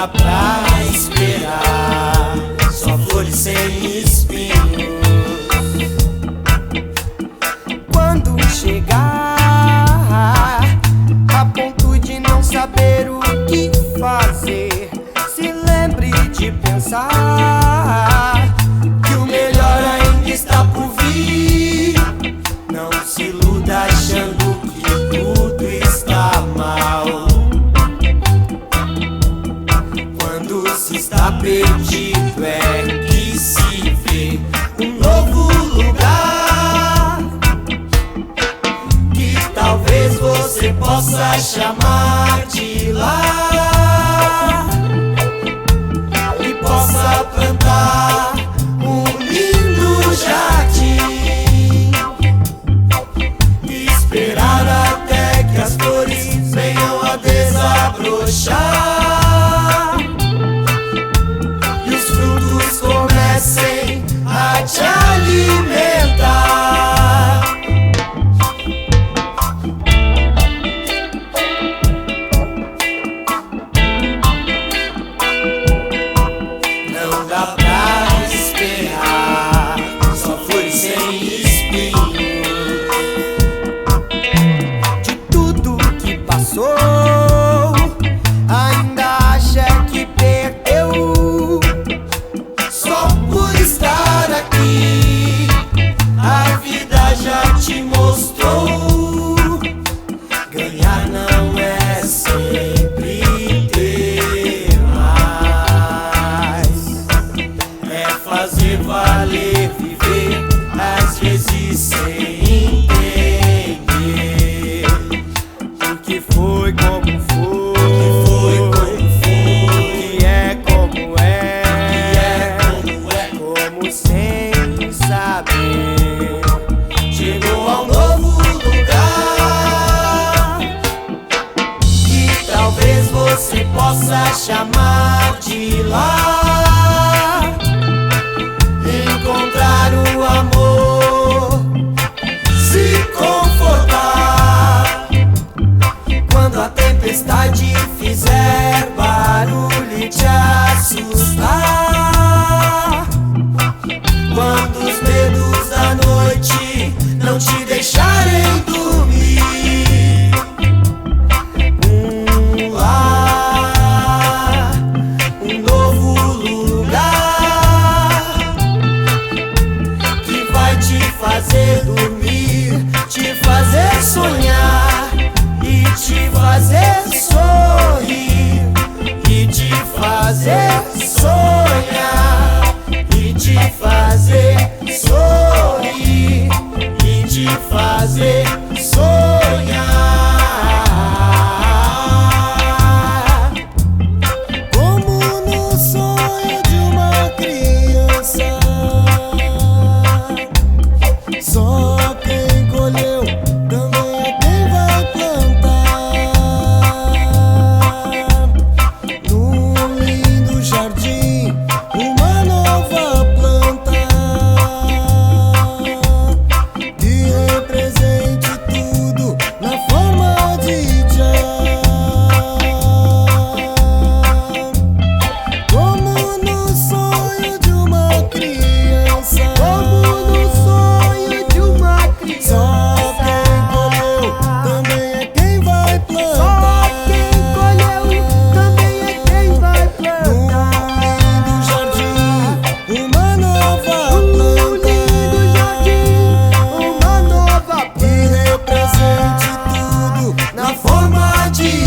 dá pra esperar, só flores sem espinhos. Quando chegar a ponto de não saber o que fazer, se lembre de pensar que o melhor ainda está por vir. Não se iluda achando que tudo está mal. Quando se está perdido é que se vê um novo lugar, que talvez você possa chamar de lar, e possa plantar um lindo jardim, e esperar até que as flores venham a desabrochar e os frutos comecem a te alimentar. Não dá pra esperar, só flores sem espinhos. De tudo que passou, ainda acha que perdeu. Só por estar aqui, a vida já te mostrou. Ganhar não é sempre ter mais, é fazer valer viver, às vezes sem entender o que foi como foi, que é como é, como sem saber. Chegou a um novo lugar que talvez você possa chamar de lar. Encontrar o amor, se confortar quando a tempestade fizer barulho e te assustar, quando os medos da noite não te deixarem dormir. Um lar, um novo lugar que vai te fazer dormir, te fazer sonhar e te fazer sorrir, e te fazer sonhar e te fazer sorrir, e te fazer sonhar. Como no sonho de uma criança, só quem colheu também é quem vai plantar. Num lindo jardim, uma nova planta que represente tudo na forma de tchau. Como no sonho de uma criança, como no sonho de uma criança, só quem colheu também é quem vai plantar. Só quem colheu também é quem vai plantar. Num lindo jardim, uma nova planta, uma nova planta que represente tudo na forma de